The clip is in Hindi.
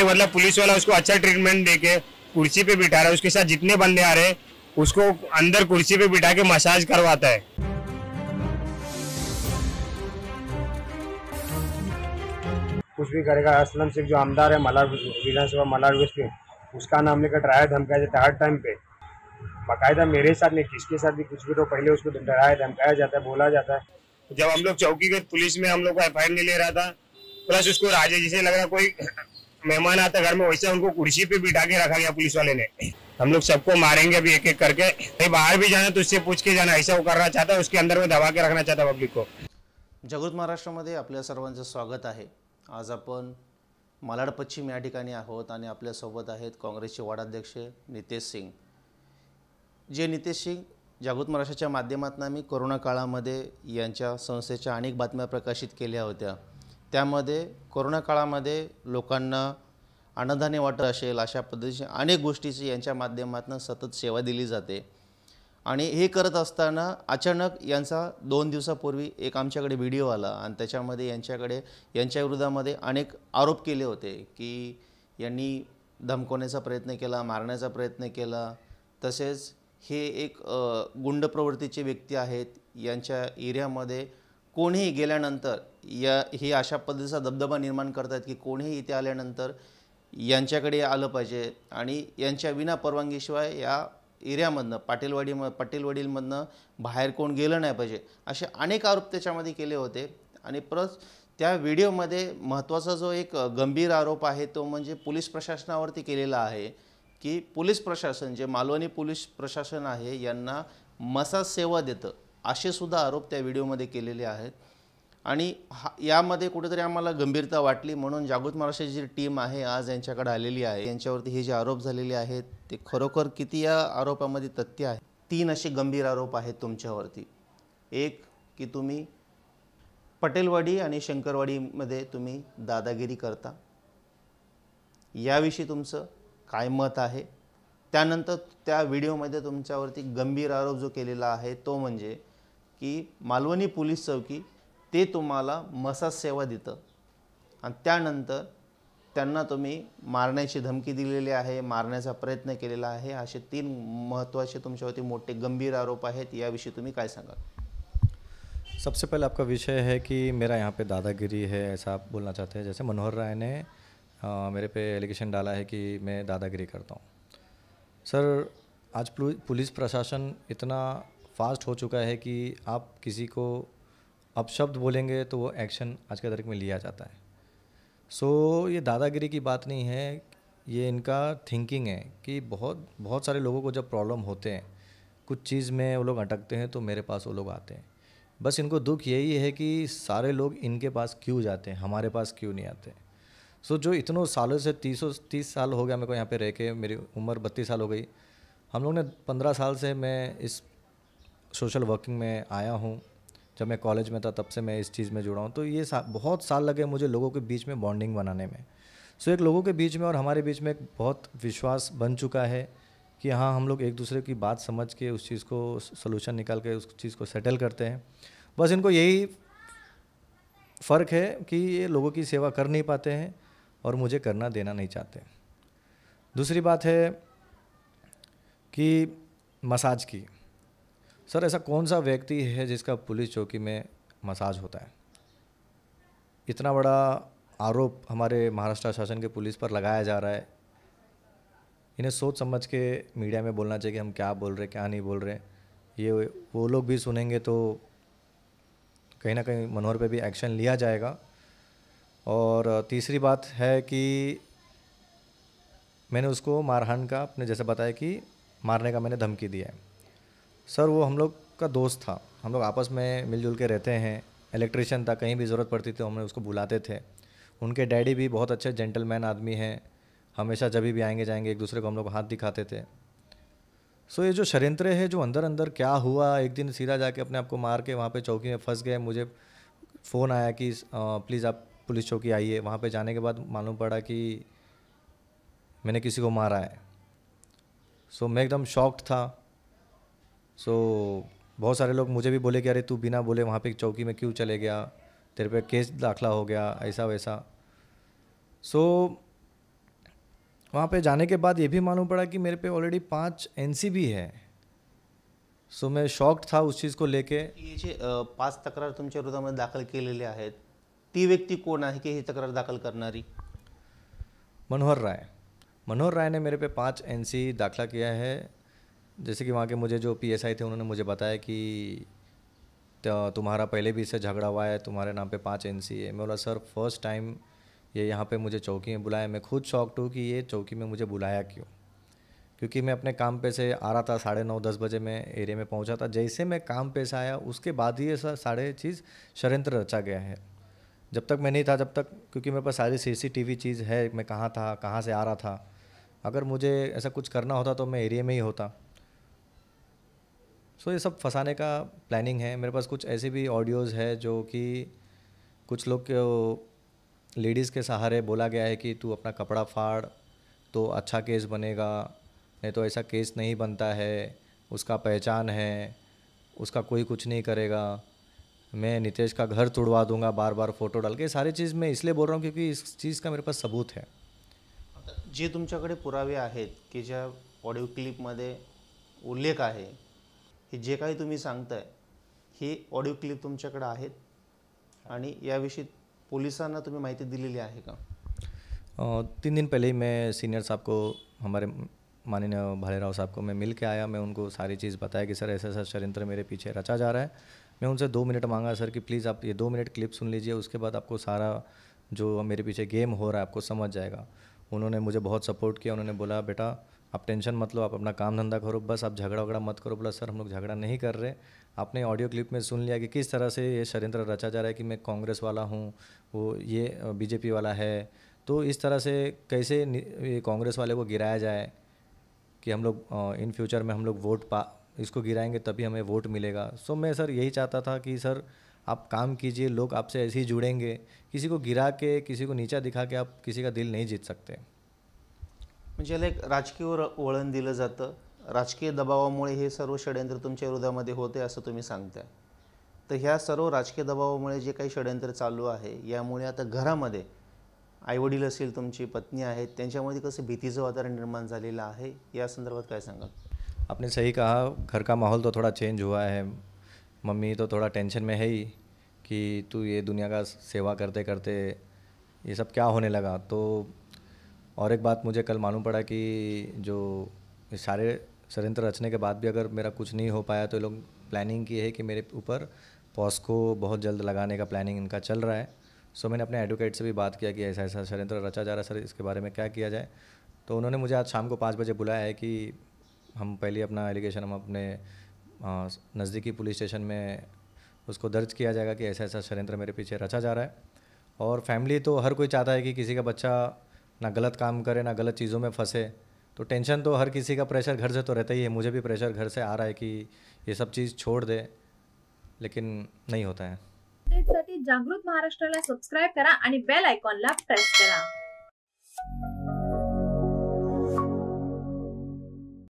मतलब पुलिस वाला उसको अच्छा ट्रीटमेंट देके कुर्सी पे बिठा रहा है, उसके साथ जितने बंदे आ रहे हैं उसको अंदर कुर्सी पे बिठा के मसाज करवाता है। कुछ भी करेगा। असलम शेख जो आमदार है मलाड विधानसभा मलाड वेस्ट में, उसका नाम लेकर डराया धमकाया जाता है हर टाइम पे। बाकायदा मेरे साथ नहीं, किसके साथ भी कुछ भी तो पहले उसको डराया धमकाया जाता है, बोला जाता है। जब हम लोग चौकी गए पुलिस में हम लोग को एफआईआर नहीं ले रहा था, प्लस उसको राजे जिसे लग रहा कोई मेहमान आता घर में, वैसे उनको कुर्सी पे बिठा के रखा गया पुलिस वाले ने। हम लोग सबको मारेंगे अभी एक एक करके, कहीं बाहर भी जाना तो उससे पूछ के जाना, ऐसा वो करना चाहता है, उसके अंदर में दबा के रखना चाहता है पब्लिक को। जागृत महाराष्ट्रामध्ये आपल्या सर्वांचं स्वागत आहे। आज आपण मालाड पश्चिम या ठिकाणी आहोत आणि आपल्यासोबत आहेत काँग्रेसचे वार्डाध्यक्ष नितेश सिंग। जे नितेश सिंग जागृत महाराष्ट्राच्या माध्यमातून आम्ही कोरोना काळामध्ये यांच्या संस्थेच्या अनेक बातम्या प्रकाशित केल्या होत्या। त्यामध्ये कोरोना काळामध्ये लोकांना अन्नधान्य वाटप असेल अशा पद्धतीचे अनेक गोष्टीची यांच्या माध्यमातून सतत सेवा दिली जाते। आणि हे करत असताना अचानक यांचा 2 दिवसापूर्वी एक आमच्याकडे व्हिडिओ आला आणि त्याच्यामध्ये यांच्या विरोधामध्ये अनेक आरोप केले होते की यांनी धमकवण्याचा प्रयत्न केला, मारण्याचा प्रयत्न केला, तसेच हे एक गुंड प्रवृत्तीचे व्यक्ती आहेत। यांच्या एरियामध्ये कोणीही गेल्यानंतर हे अशा पद्धतीचा दबदबा निर्माण करतात की कोणीही इथे आल्यानंतर यांच्याकडे आलं पाहिजे आणि यांच्या विना परवानगीशिवाय या एरियामधनं पाटीलवाडीमधनं बाहेर कोण गेलं नाही पाहिजे, असे अनेक आरोप त्याच्यामध्ये केले होते। आणि परत त्या व्हिडिओमध्ये महत्त्वाचा जो एक गंभीर आरोप आहे तो म्हणजे पोलीस प्रशासनावरती केलेला आहे की पोलीस प्रशासन जे मालवणी पोलीस प्रशासन आहे यांना मसाज सेवा देतं, असे सुद्धा आरोप त्या व्हिडिओमध्ये केलेले आहेत। आणि यामध्ये कुठेतरी आम्हाला गंभीरता वाटली, म्हणून जागृत महाराष्ट्राची जी टीम आहे आज यांच्याकडे आलेली आहे। यांच्यावरती हे जे आरोप झालेले आहेत ते खरोखर किती या आरोपामध्ये तथ्य आहे। 3 असे गंभीर आरोप आहेत तुमच्यावरती। एक की तुम्ही पटेलवाडी आणि शंकरवाडीमध्ये तुम्ही दादागिरी करता, याविषयी तुमचं काय मत आहे। त्यानंतर त्या व्हिडिओमध्ये तुमच्यावरती गंभीर आरोप जो केलेला आहे तो म्हणजे की मालवणी पोलीस चौकी ते तुम्हाला मसाज सेवा देतं आणि त्यानंतर त्यांना तुम्ही मारण्याची धमकी दिलेली आहे, मारण्याचा प्रयत्न केलेला आहे। असे 3 महत्त्वाचे तुमच्यावरती मोठे गंभीर आरोप आहेत, याविषयी तुम्ही काय सांगाल। सबसे पहले आपका विषय है कि मेरा यहाँ पे दादागिरी है, ऐसा आप बोलना चाहते हैं। जैसे मनोहर राय ने मेरे पे एलिगेशन डाला है कि मैं दादागिरी करता हूँ। सर, आज पुलिस प्रशासन इतना फास्ट हो चुका है कि आप किसी को अपशब्द बोलेंगे तो वो एक्शन आज के तारीख में लिया जाता है। सो ये दादागिरी की बात नहीं है, ये इनका थिंकिंग है कि बहुत सारे लोगों को जब प्रॉब्लम होते हैं, कुछ चीज़ में वो लोग अटकते हैं तो मेरे पास वो लोग आते हैं। बस इनको दुख यही है कि सारे लोग इनके पास क्यों जाते हैं, हमारे पास क्यों नहीं आते। सो जो इतनों सालों से 30 साल हो गया मेरे को यहाँ पे रह के, मेरी उम्र 32 साल हो गई। हम लोग ने 15 साल से मैं इस सोशल वर्किंग में आया हूँ। जब मैं कॉलेज में था तब से मैं इस चीज़ में जुड़ा हूँ। तो ये बहुत साल लगे मुझे लोगों के बीच में बॉन्डिंग बनाने में। सो एक लोगों के बीच में और हमारे बीच में एक बहुत विश्वास बन चुका है कि हाँ, हम लोग एक दूसरे की बात समझ के उस चीज़ को सलूशन निकाल के उस चीज़ को सेटल करते हैं। बस इनको यही फ़र्क है कि ये लोगों की सेवा कर नहीं पाते हैं और मुझे करना देना नहीं चाहते। दूसरी बात है कि मसाज की। सर, ऐसा कौन सा व्यक्ति है जिसका पुलिस चौकी में मसाज होता है। इतना बड़ा आरोप हमारे महाराष्ट्र शासन के पुलिस पर लगाया जा रहा है। इन्हें सोच समझ के मीडिया में बोलना चाहिए कि हम क्या बोल रहे क्या नहीं बोल रहे। ये वो लोग भी सुनेंगे तो कहीं ना कहीं मनोहर पे भी एक्शन लिया जाएगा। और तीसरी बात है कि मैंने उसको मारहान का, आपने जैसे बताया कि मारने का मैंने धमकी दिया है। सर, वो हम लोग का दोस्त था, हम लोग आपस में मिलजुल के रहते हैं। इलेक्ट्रिशियन था, कहीं भी ज़रूरत पड़ती थी हम उसको बुलाते थे। उनके डैडी भी बहुत अच्छे जेंटलमैन आदमी हैं, हमेशा जब भी आएंगे जाएंगे एक दूसरे को हम लोग हाथ दिखाते थे। सो ये जो षड्यंत्र है, जो अंदर अंदर क्या हुआ, एक दिन सीधा जाके अपने आप को मार के वहाँ पे चौकी में फंस गए। मुझे फ़ोन आया कि प्लीज़ आप पुलिस चौकी आइए। वहाँ पे जाने के बाद मालूम पड़ा कि मैंने किसी को मारा है। सो मैं एकदम शॉक्ड था। सो बहुत सारे लोग मुझे भी बोले कि अरे तू बिना बोले वहाँ पे चौकी में क्यों चले गया, तेरे पे केस दाखला हो गया, ऐसा वैसा। सो वहाँ पे जाने के बाद ये भी मालूम पड़ा कि मेरे पे ऑलरेडी 5 NC भी है। सो मैं शॉक्ड था उस चीज़ को लेके। हे जे 5 तक्रार तुमच्या विरोधामध्ये दाखल केलेल्या आहेत, ती व्यक्ती कोण आहे की ही तक्रार दाखल करणारी? मनोहर राय ने मेरे पे 5 NC दाखिला किया है। जैसे कि वहाँ के मुझे जो PSI थे उन्होंने मुझे बताया कि तुम्हारा पहले भी इससे झगड़ा हुआ है, तुम्हारे नाम पे 5 NC है। मैं बोला सर फर्स्ट टाइम ये यहाँ पे मुझे चौकी में बुलाया। मैं खुद शॉक्ड हूँ कि ये चौकी में मुझे बुलाया क्यों, क्योंकि मैं अपने काम पे से आ रहा था 9:30-10 बजे मैं एरिया में पहुँचा था। जैसे मैं काम पे से आया उसके बाद ही ये सारे चीज़ षड्यंत्र रचा गया है। जब तक मैं नहीं था, जब तक, क्योंकि मेरे पास सारी CCTV चीज़ है, मैं कहाँ था, कहाँ से आ रहा था। अगर मुझे ऐसा कुछ करना होता तो मैं एरिया में ही होता। सो ये सब फंसाने का प्लानिंग है। मेरे पास कुछ ऐसे भी ऑडियोज़ है जो कि कुछ लोग के लेडीज़ के सहारे बोला गया है कि तू अपना कपड़ा फाड़ तो अच्छा केस बनेगा, नहीं तो ऐसा केस नहीं बनता है, उसका पहचान है, उसका कोई कुछ नहीं करेगा, मैं नितेश का घर तुड़वा दूंगा, बार बार फ़ोटो डाल के। सारी चीज़ मैं इसलिए बोल रहा हूँ क्योंकि इस चीज़ का मेरे पास सबूत है। जे तुमच्याकडे पुरावे आहेत की ज्या ऑडिओ क्लिपमध्ये उल्लेख आहे, हे जे काही तुम्ही सांगताय हे ऑडिओ क्लिप तुमच्याकडे आहेत आणि याविषयी पोलिसांना तुम्ही माहिती दिलेली आहे का? 3 दिन पहले ही मैं सीनियर साहब को, हमारे माननीय भालेराव साहब को मैं मिल के आया। मैं उनको सारी चीज़ बताया कि सर ऐसा ऐसा षड्यंत्र मेरे पीछे रचा जा रहा है। मैं उनसे 2 मिनट मांगा सर कि प्लीज़ आप ये 2 मिनट क्लिप सुन लीजिए, उसके बाद आपको सारा जो मेरे पीछे गेम हो रहा है आपको समझ जाएगा। उन्होंने मुझे बहुत सपोर्ट किया। उन्होंने बोला बेटा आप टेंशन मत लो, आप अपना काम धंधा करो, बस आप झगड़ा वगड़ा मत करो। बोला सर हम लोग झगड़ा नहीं कर रहे। आपने ऑडियो क्लिप में सुन लिया कि किस तरह से ये षड्यंत्र रचा जा रहा है कि मैं कांग्रेस वाला हूँ, वो ये BJP वाला है, तो इस तरह से कैसे ये कांग्रेस वाले को गिराया जाए कि हम लोग इन फ्यूचर में हम लोग इसको गिराएंगे तभी हमें वोट मिलेगा। सो मैं सर यही चाहता था कि सर आप काम कीजिए, लोग आपसे ऐसे ही जुड़ेंगे। किसी को गिरा के, किसी को नीचा दिखा के आप किसी का दिल नहीं जीत सकते। म्हणजे याला एक राजकीय वळण दिलं जातं, राजकीय दबावामुळे हे सर्व षड्यंत्र तुमच्या विरोधामध्ये होते असं तुम्ही सांगताय। तर ह्या सर्व राजकीय दबावामुळे जे काही षड्यंत्र चालू आहे यामुळे आता घरामध्ये आईवडील असेल, तुमची पत्नी आहेत, त्यांच्यामध्ये कसं भीतीचं वातावरण निर्माण झालेलं आहे, या संदर्भात काय सांगाल? आपने सही कहा, घर का माहौल तो थोड़ा चेंज हुआ है। मम्मी तो थोड़ा टेंशन में है ही कि तू ये दुनिया का सेवा करते करते ये सब क्या होने लगा। तो और एक बात मुझे कल मालूम पड़ा कि जो ये सारे षड्यंत्र रचने के बाद भी अगर मेरा कुछ नहीं हो पाया तो ये लोग प्लानिंग की है कि मेरे ऊपर पॉस्को बहुत जल्द लगाने का प्लानिंग इनका चल रहा है। सो मैंने अपने एडवोकेट से भी बात किया कि ऐसा ऐसा षड्यंत्र रचा जा रहा है सर, इसके बारे में क्या किया जाए। तो उन्होंने मुझे आज शाम को 5 बजे बुलाया है कि हम पहले अपना एलिगेशन हम अपने नज़दीकी पुलिस स्टेशन में उसको दर्ज किया जाएगा कि ऐसा ऐसा षड्यंत्र मेरे पीछे रचा जा रहा है। और फैमिली तो हर कोई चाहता है कि किसी का बच्चा ना गलत काम करे, ना गलत चीज़ों में फंसे। तो टेंशन तो हर किसी का, प्रेशर घर से तो रहता ही है। मुझे भी प्रेशर घर से आ रहा है कि ये सब चीज़ छोड़ दे, लेकिन नहीं होता है। अपडेटसाठी जागृत महाराष्ट्राला सबस्क्राइब करा आणि बेल आयकॉनला प्रेस करा।